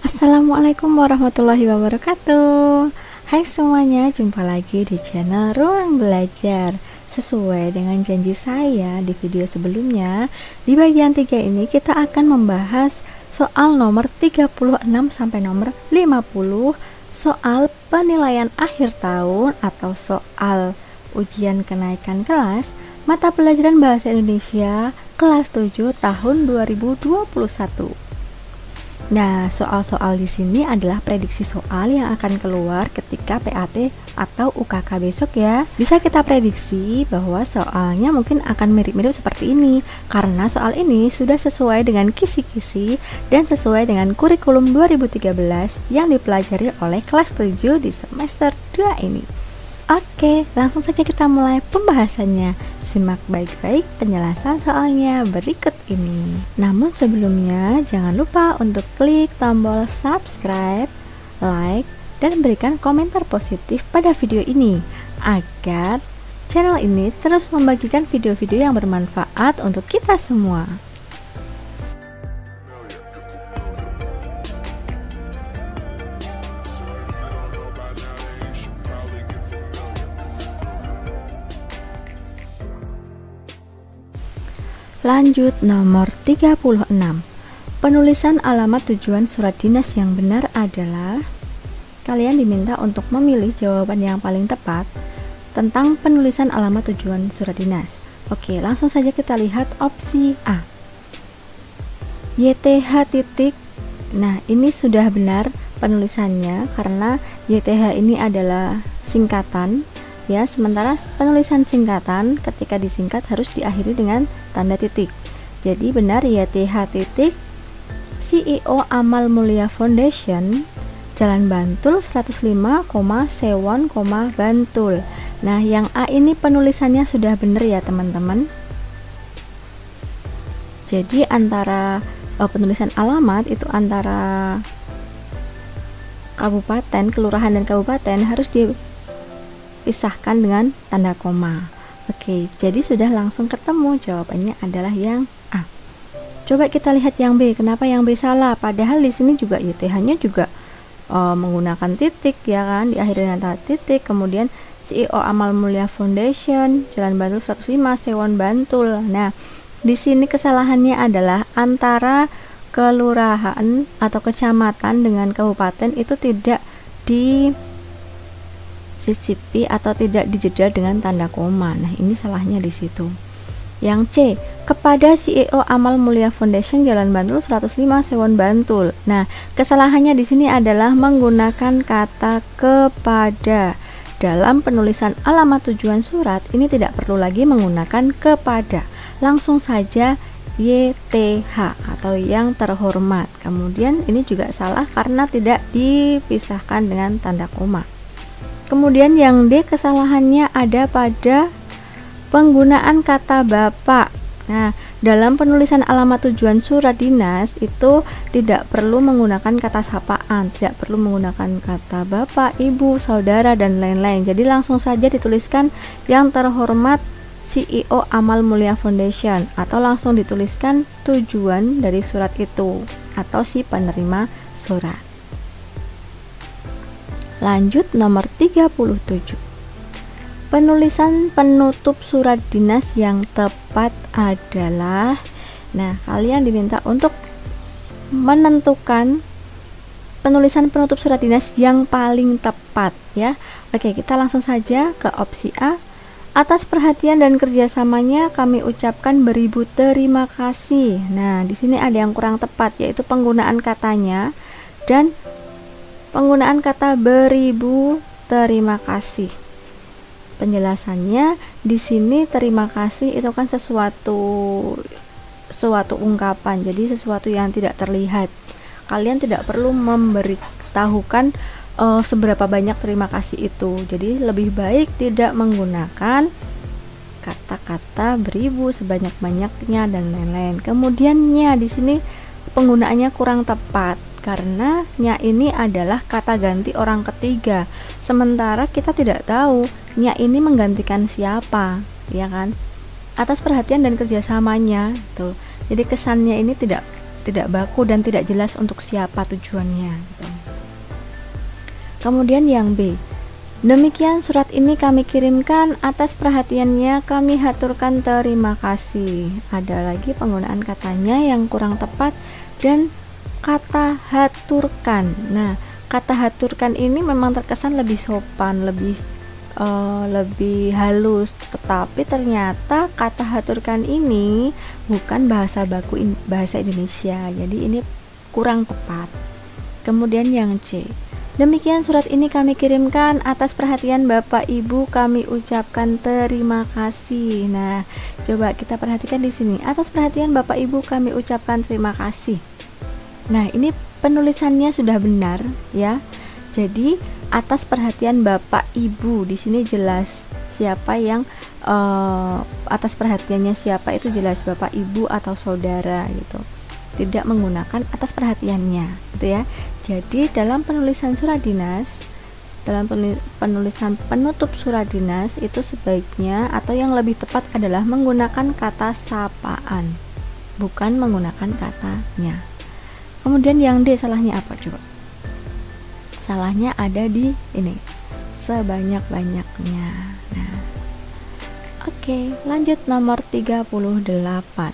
Assalamualaikum warahmatullahi wabarakatuh. Hai semuanya, jumpa lagi di channel Ruang Belajar. Sesuai dengan janji saya di video sebelumnya, di bagian 3 ini kita akan membahas soal nomor 36 sampai nomor 50, soal penilaian akhir tahun atau soal ujian kenaikan kelas mata pelajaran bahasa Indonesia kelas 7 tahun 2021. Nah, soal-soal di sini adalah prediksi soal yang akan keluar ketika PAT atau UKK besok ya. Bisa kita prediksi bahwa soalnya mungkin akan mirip-mirip seperti ini karena soal ini sudah sesuai dengan kisi-kisi dan sesuai dengan kurikulum 2013 yang dipelajari oleh kelas 7 di semester 2 ini. Oke, langsung saja kita mulai pembahasannya. Simak baik-baik penjelasan soalnya berikut ini. Namun sebelumnya, jangan lupa untuk klik tombol subscribe, like, dan berikan komentar positif pada video ini agar channel ini terus membagikan video-video yang bermanfaat untuk kita semua. Lanjut nomor 36. Penulisan alamat tujuan surat dinas yang benar adalah, kalian diminta untuk memilih jawaban yang paling tepat tentang penulisan alamat tujuan surat dinas. Oke, langsung saja kita lihat opsi A. YTH titik. Nah, ini sudah benar penulisannya karena YTH ini adalah singkatan ya, sementara penulisan singkatan ketika disingkat harus diakhiri dengan tanda titik. Jadi benar YTH titik CEO Amal Mulia Foundation, Jalan Bantul 105, Sewon, Bantul. Nah, yang A ini penulisannya sudah benar ya teman-teman. Jadi antara penulisan alamat itu antara kabupaten, kelurahan dan kabupaten harus dipisahkan dengan tanda koma. Oke, jadi sudah langsung ketemu jawabannya adalah yang A. Coba kita lihat yang B. Kenapa yang B salah? Padahal di sini juga YTH-nya juga menggunakan titik ya kan, diakhiri dengan tanda titik. Kemudian CEO Amal Mulia Foundation, Jalan Bantul 105, Sewon, Bantul. Nah, di sini kesalahannya adalah antara kelurahan atau kecamatan dengan kabupaten itu tidak disisipi atau tidak dijeda dengan tanda koma. Nah, ini salahnya di situ. Yang C, kepada CEO Amal Mulia Foundation, Jalan Bantul 105, Sewon, Bantul. Nah, kesalahannya di sini adalah menggunakan kata kepada. Dalam penulisan alamat tujuan surat ini tidak perlu lagi menggunakan kepada. Langsung saja YTH atau yang terhormat. Kemudian ini juga salah karena tidak dipisahkan dengan tanda koma. Kemudian yang D, kesalahannya ada pada penggunaan kata bapak. Nah, dalam penulisan alamat tujuan surat dinas itu tidak perlu menggunakan kata sapaan, tidak perlu menggunakan kata bapak, ibu, saudara, dan lain-lain. Jadi langsung saja dituliskan yang terhormat CEO Amal Mulia Foundation, atau langsung dituliskan tujuan dari surat itu atau si penerima surat. Lanjut nomor 37. Penulisan penutup surat dinas yang tepat adalah, nah, kalian diminta untuk menentukan penulisan penutup surat dinas yang paling tepat ya. Oke, kita langsung saja ke opsi A. Atas perhatian dan kerjasamanya kami ucapkan beribu terima kasih. Nah, di sini ada yang kurang tepat, yaitu penggunaan katanya dan penggunaan kata beribu terima kasih. Penjelasannya di sini terima kasih itu kan suatu ungkapan, jadi sesuatu yang tidak terlihat. Kalian tidak perlu memberitahukan seberapa banyak terima kasih itu. Jadi lebih baik tidak menggunakan kata-kata beribu sebanyak-banyaknya dan lain-lain. Kemudiannya di sini penggunaannya kurang tepat karena nya ini adalah kata ganti orang ketiga, sementara kita tidak tahu nya ini menggantikan siapa, ya kan? Atas perhatian dan kerjasamanya tuh. Jadi kesannya ini tidak tidak baku dan tidak jelas untuk siapa tujuannya. Kemudian yang B, demikian surat ini kami kirimkan, atas perhatiannya kami haturkan terima kasih. Ada lagi penggunaan katanya yang kurang tepat dan kata haturkan. Nah, kata haturkan ini memang terkesan lebih sopan, lebih halus, tetapi ternyata kata haturkan ini bukan bahasa baku bahasa Indonesia, jadi ini kurang tepat. Kemudian yang C, demikian surat ini kami kirimkan, atas perhatian Bapak Ibu kami ucapkan terima kasih. Nah, coba kita perhatikan di sini, atas perhatian Bapak Ibu kami ucapkan terima kasih. Nah, ini penulisannya sudah benar ya. Jadi atas perhatian Bapak Ibu, di sini jelas siapa yang atas perhatiannya siapa, itu jelas Bapak Ibu atau saudara gitu. Tidak menggunakan atas perhatiannya gitu ya. Jadi dalam penulisan surat dinas, dalam penulisan penutup surat dinas itu sebaiknya atau yang lebih tepat adalah menggunakan kata sapaan, bukan menggunakan katanya. Kemudian yang D, salahnya apa coba? Salahnya ada di ini, sebanyak-banyaknya. Nah, oke, lanjut nomor 38.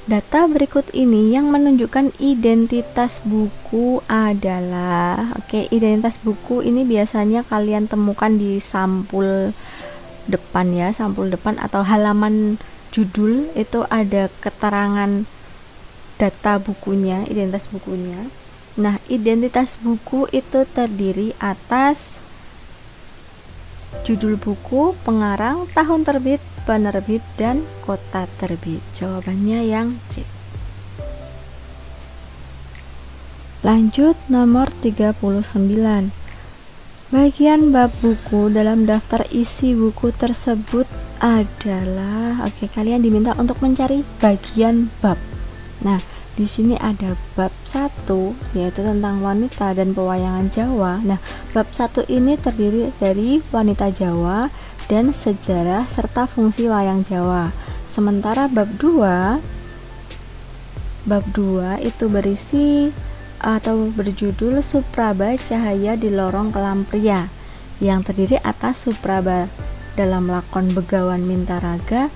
Data berikut ini yang menunjukkan identitas buku adalah, identitas buku ini biasanya kalian temukan di sampul depan ya, sampul depan atau halaman judul itu ada keterangan data bukunya, identitas bukunya. Nah, identitas buku itu terdiri atas judul buku, pengarang, tahun terbit, penerbit, dan kota terbit. Jawabannya yang C. Lanjut nomor 39. Bagian bab buku dalam daftar isi buku tersebut adalah, kalian diminta untuk mencari bagian bab. Nah, di sini ada bab 1 yaitu tentang wanita dan pewayangan Jawa. Nah, bab 1 ini terdiri dari wanita Jawa dan sejarah serta fungsi wayang Jawa. Sementara bab 2 itu berisi atau berjudul Supraba Cahaya di Lorong Kelam Pria, yang terdiri atas Supraba dalam lakon Begawan Mintaraga,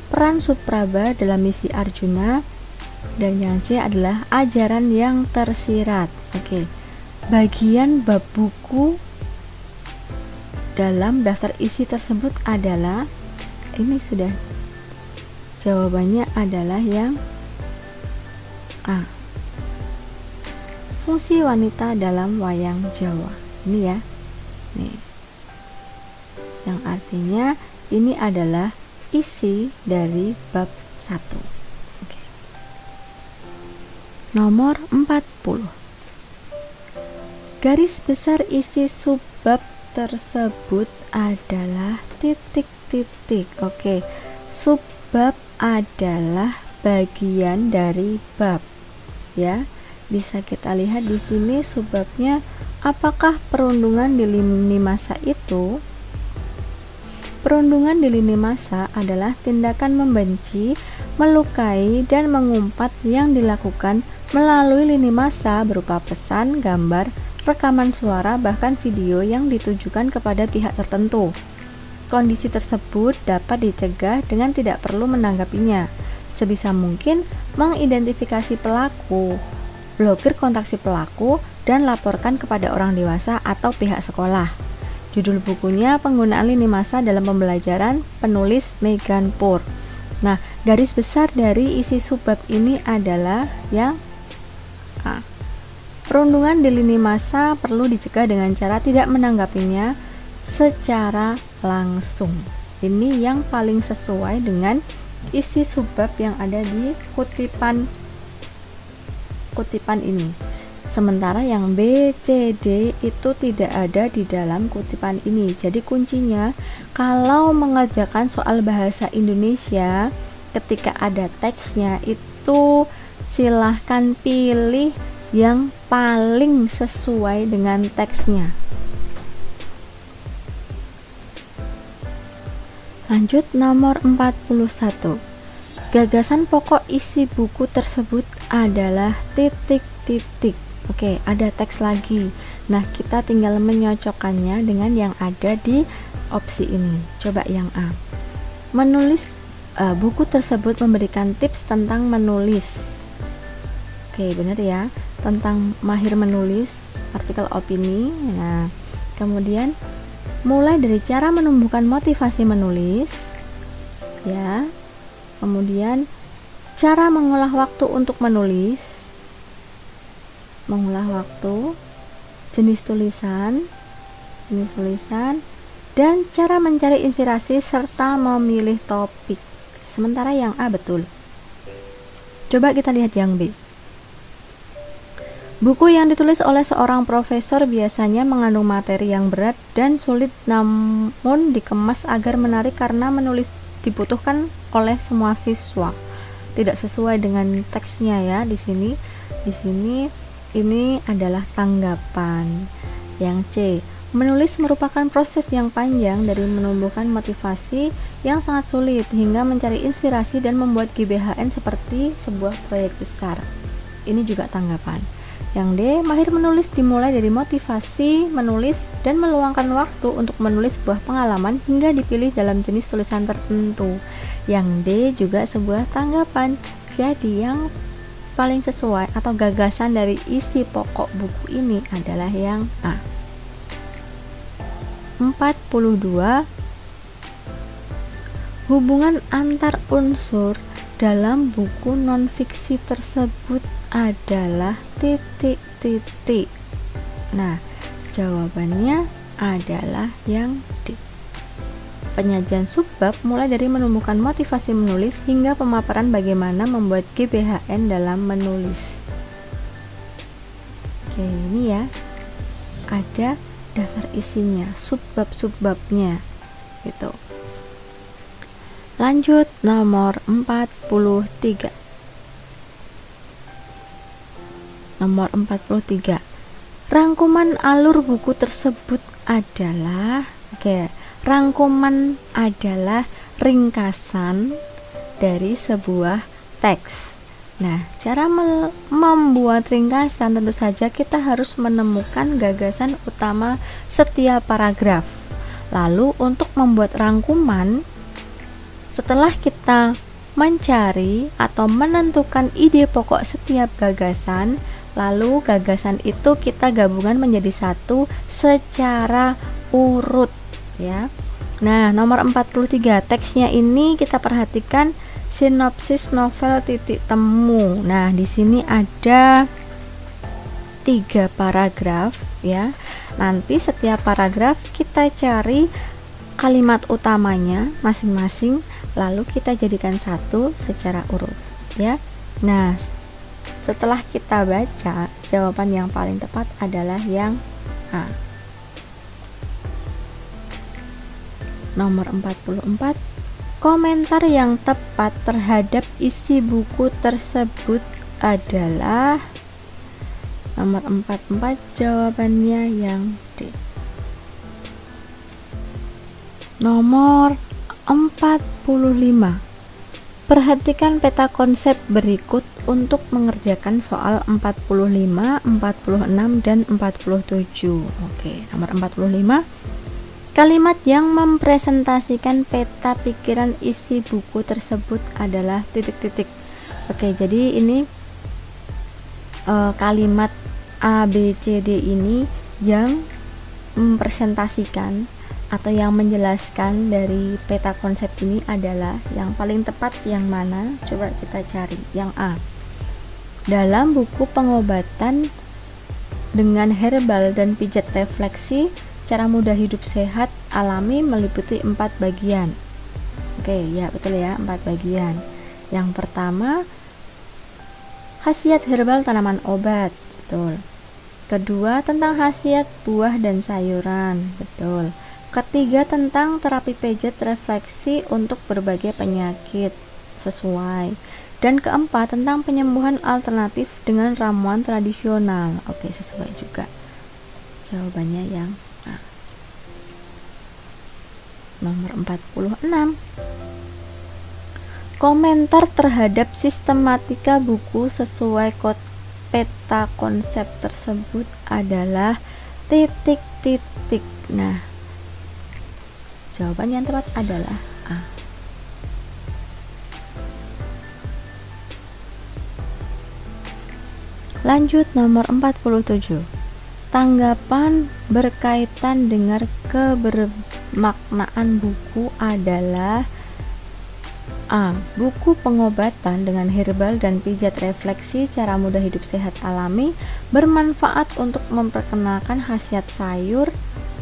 peran Supraba dalam misi Arjuna, dan yang C adalah ajaran yang tersirat. Bagian bab buku dalam daftar isi tersebut adalah, ini sudah jawabannya adalah yang A, fungsi wanita dalam wayang Jawa. Ini ya, nih, yang artinya ini adalah isi dari bab 1. Nomor 40. Garis besar isi subbab tersebut adalah titik-titik. Subbab adalah bagian dari bab. Ya, bisa kita lihat di sini subbabnya, apakah perundungan di lini masa itu? Perundungan di lini masa adalah tindakan membenci, melukai, dan mengumpat yang dilakukan melalui lini masa berupa pesan, gambar, rekaman suara, bahkan video yang ditujukan kepada pihak tertentu. Kondisi tersebut dapat dicegah dengan tidak perlu menanggapinya. Sebisa mungkin mengidentifikasi pelaku, blokir kontak si pelaku, dan laporkan kepada orang dewasa atau pihak sekolah. Judul bukunya Penggunaan Lini Masa dalam Pembelajaran, penulis Megan Poor. Nah, garis besar dari isi subbab ini adalah yang A. Perundungan di lini masa perlu dicegah dengan cara tidak menanggapinya secara langsung. Ini yang paling sesuai dengan isi subbab yang ada di kutipan ini. Sementara yang B, C, D itu tidak ada di dalam kutipan ini. Jadi kuncinya kalau mengerjakan soal bahasa Indonesia ketika ada teksnya itu silahkan pilih yang paling sesuai dengan teksnya. Lanjut nomor 41. Gagasan pokok isi buku tersebut adalah titik-titik. Oke, ada teks lagi. Nah, kita tinggal menyocokkannya dengan yang ada di opsi ini. Coba yang A. Menulis buku tersebut memberikan tips tentang menulis. Oke, benar ya. Tentang mahir menulis, artikel opini. Nah, kemudian mulai dari cara menumbuhkan motivasi menulis, ya. Kemudian cara mengolah waktu untuk menulis, mengolah waktu, jenis tulisan, dan cara mencari inspirasi serta memilih topik. Sementara yang A betul. Coba kita lihat yang B. Buku yang ditulis oleh seorang profesor biasanya mengandung materi yang berat dan sulit, namun dikemas agar menarik karena menulis dibutuhkan oleh semua siswa. Tidak sesuai dengan teksnya ya di sini. Ini adalah tanggapan. Yang C, menulis merupakan proses yang panjang dari menumbuhkan motivasi yang sangat sulit hingga mencari inspirasi dan membuat GBHN seperti sebuah proyek besar. Ini juga tanggapan. Yang D, mahir menulis dimulai dari motivasi menulis dan meluangkan waktu untuk menulis sebuah pengalaman hingga dipilih dalam jenis tulisan tertentu. Yang D juga sebuah tanggapan. Jadi yang paling sesuai atau gagasan dari isi pokok buku ini adalah yang A. 42. Hubungan antar unsur dalam buku non-fiksi tersebut adalah titik-titik. Nah, jawabannya adalah yang D. Penyajian subbab mulai dari menumbuhkan motivasi menulis hingga pemaparan bagaimana membuat GBHN dalam menulis. Oke, ini ya. Ada daftar isinya, subbab-subbabnya gitu. Lanjut nomor 43. Nomor 43. Rangkuman alur buku tersebut adalah rangkuman adalah ringkasan dari sebuah teks. Nah, cara membuat ringkasan tentu saja kita harus menemukan gagasan utama setiap paragraf. Lalu untuk membuat rangkuman, setelah kita mencari atau menentukan ide pokok setiap gagasan, lalu gagasan itu kita gabungkan menjadi satu secara urut ya. Nah, nomor 43, teksnya ini kita perhatikan sinopsis novel titik temu. Nah, di sini ada 3 paragraf ya. Nanti setiap paragraf kita cari kalimat utamanya masing-masing, lalu kita jadikan satu secara urut ya. Nah, setelah kita baca, jawaban yang paling tepat adalah yang A. Nomor 44. Komentar yang tepat terhadap isi buku tersebut adalah nomor 44, jawabannya yang D. Nomor 45. Perhatikan peta konsep berikut untuk mengerjakan soal 45, 46, dan 47. Oke, nomor 45. Kalimat yang mempresentasikan peta pikiran isi buku tersebut adalah titik-titik. Oke, jadi ini kalimat A, B, C, D ini yang mempresentasikan atau yang menjelaskan dari peta konsep ini adalah yang paling tepat yang mana? Coba kita cari. Yang A. Dalam buku pengobatan dengan herbal dan pijat refleksi, cara mudah hidup sehat alami meliputi 4 bagian. Oke, ya betul ya, 4 bagian. Yang pertama, khasiat herbal tanaman obat, betul. Kedua, tentang khasiat buah dan sayuran, betul. Ketiga, tentang terapi pijat refleksi untuk berbagai penyakit, sesuai. Dan keempat, tentang penyembuhan alternatif dengan ramuan tradisional. Oke, sesuai juga. Jawabannya yang A. Nomor 46. Komentar terhadap sistematika buku sesuai peta konsep tersebut adalah titik-titik. Nah, jawaban yang tepat adalah A. Lanjut nomor 47. Tanggapan berkaitan dengan kebermaknaan buku adalah A. Buku pengobatan dengan herbal dan pijat refleksi cara mudah hidup sehat alami bermanfaat untuk memperkenalkan khasiat sayur,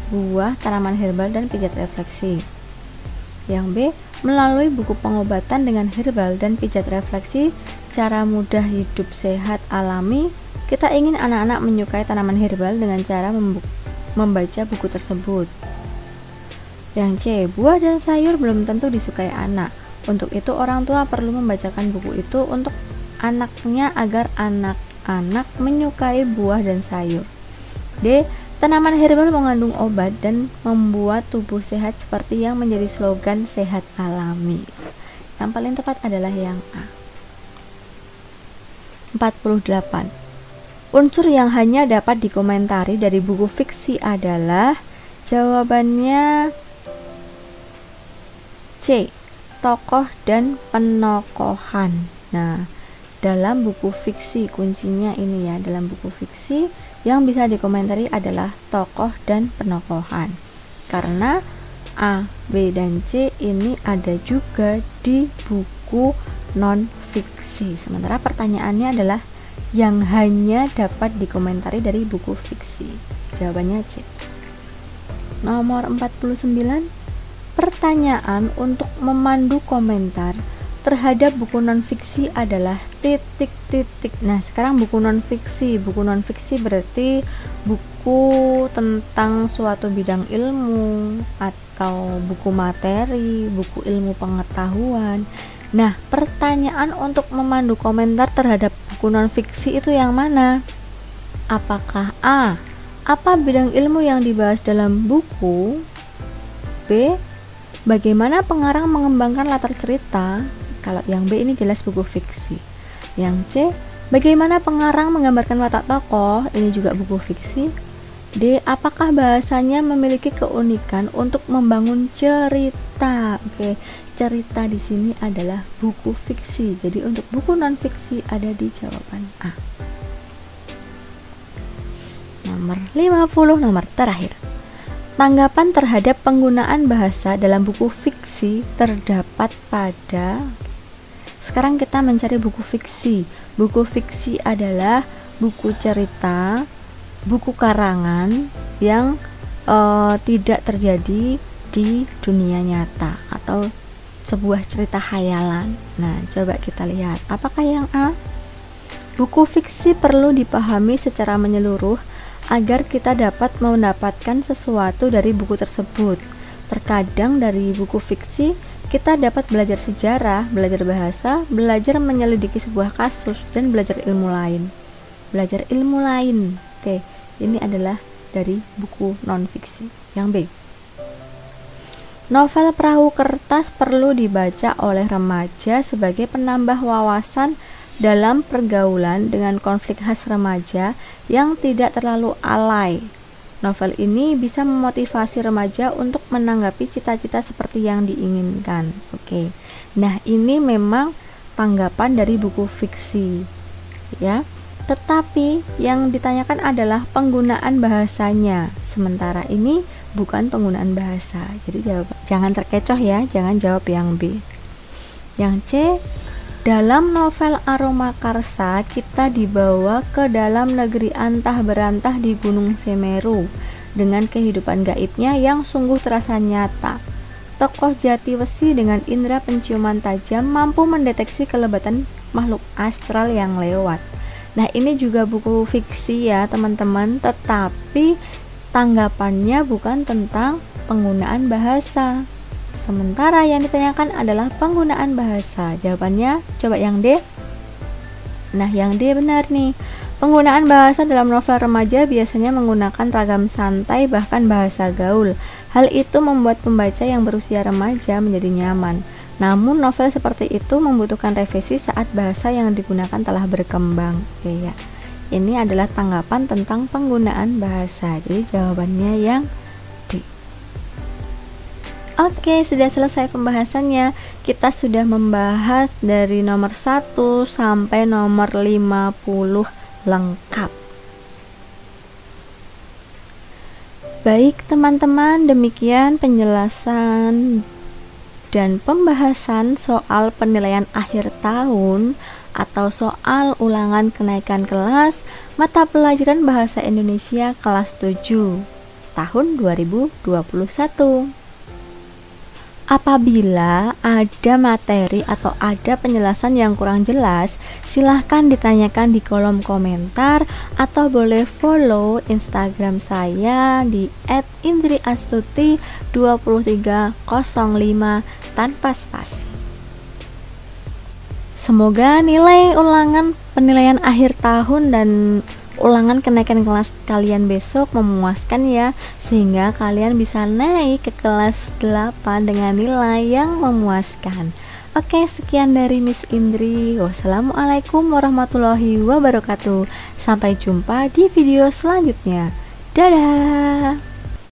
buah, tanaman herbal, dan pijat refleksi. Yang B. Melalui buku pengobatan dengan herbal dan pijat refleksi cara mudah hidup sehat alami, kita ingin anak-anak menyukai tanaman herbal dengan cara membaca buku tersebut. Yang C. Buah dan sayur belum tentu disukai anak. Untuk itu orang tua perlu membacakan buku itu untuk anaknya agar anak-anak menyukai buah dan sayur. D. Tanaman herbal mengandung obat dan membuat tubuh sehat seperti yang menjadi slogan sehat alami. Yang paling tepat adalah yang A. 48. Unsur yang hanya dapat dikomentari dari buku fiksi adalah, jawabannya C. Tokoh dan penokohan. Nah, dalam buku fiksi kuncinya ini ya, dalam buku fiksi yang bisa dikomentari adalah tokoh dan penokohan. Karena A, B, dan C ini ada juga di buku non fiksi. Sementara pertanyaannya adalah yang hanya dapat dikomentari dari buku fiksi. Jawabannya C. Nomor 49. Pertanyaan untuk memandu komentar terhadap buku non-fiksi adalah titik-titik. Nah, sekarang buku non-fiksi. Buku non-fiksi berarti buku tentang suatu bidang ilmu atau buku materi, buku ilmu pengetahuan. Nah, pertanyaan untuk memandu komentar terhadap buku non-fiksi itu yang mana? Apakah A. Apa bidang ilmu yang dibahas dalam buku? B. Bagaimana pengarang mengembangkan latar cerita? Kalau yang B ini jelas buku fiksi. Yang C, bagaimana pengarang menggambarkan watak tokoh? Ini juga buku fiksi. D, apakah bahasanya memiliki keunikan untuk membangun cerita? Oke, cerita di sini adalah buku fiksi. Jadi untuk buku non fiksi ada di jawaban A. Nomor 50, nomor terakhir. Tanggapan terhadap penggunaan bahasa dalam buku fiksi terdapat pada. Sekarang kita mencari buku fiksi. Buku fiksi adalah buku cerita, buku karangan yang tidak terjadi di dunia nyata atau sebuah cerita khayalan. Nah, coba kita lihat. Apakah yang A? Buku fiksi perlu dipahami secara menyeluruh agar kita dapat mendapatkan sesuatu dari buku tersebut. Terkadang dari buku fiksi kita dapat belajar sejarah, belajar bahasa, belajar menyelidiki sebuah kasus, dan belajar ilmu lain. Belajar ilmu lain. Oke, ini adalah dari buku non-fiksi. Yang B. Novel perahu kertas perlu dibaca oleh remaja sebagai penambah wawasan dalam pergaulan dengan konflik khas remaja yang tidak terlalu alay. Novel ini bisa memotivasi remaja untuk menanggapi cita-cita seperti yang diinginkan. Oke. Nah, ini memang tanggapan dari buku fiksi. Ya. Tetapi yang ditanyakan adalah penggunaan bahasanya. Sementara ini bukan penggunaan bahasa. Jadi jangan terkecoh ya, jangan jawab yang B. Yang C, dalam novel Aroma Karsa, kita dibawa ke dalam negeri antah berantah di Gunung Semeru dengan kehidupan gaibnya yang sungguh terasa nyata. Tokoh jati besi dengan indera penciuman tajam mampu mendeteksi kelebatan makhluk astral yang lewat. Nah, ini juga buku fiksi ya teman-teman, tetapi tanggapannya bukan tentang penggunaan bahasa. Sementara yang ditanyakan adalah penggunaan bahasa. Jawabannya coba yang D. Nah, yang D benar nih. Penggunaan bahasa dalam novel remaja biasanya menggunakan ragam santai bahkan bahasa gaul. Hal itu membuat pembaca yang berusia remaja menjadi nyaman. Namun novel seperti itu membutuhkan revisi saat bahasa yang digunakan telah berkembang. Oke ya. Ini adalah tanggapan tentang penggunaan bahasa. Jadi jawabannya yang D. Oke, sudah selesai pembahasannya. Kita sudah membahas dari nomor 1 sampai nomor 50 lengkap. Baik teman-teman, demikian penjelasan dan pembahasan soal penilaian akhir tahun atau soal ulangan kenaikan kelas mata pelajaran Bahasa Indonesia kelas 7 tahun 2021. Apabila ada materi atau ada penjelasan yang kurang jelas, silahkan ditanyakan di kolom komentar atau boleh follow Instagram saya di @indriastuti2305 tanpa spasi. Semoga nilai ulangan penilaian akhir tahun dan ulangan kenaikan kelas kalian besok memuaskan ya, sehingga kalian bisa naik ke kelas 8 dengan nilai yang memuaskan. Oke, sekian dari Miss Indri. Wassalamualaikum warahmatullahi wabarakatuh. Sampai jumpa di video selanjutnya. Dadah.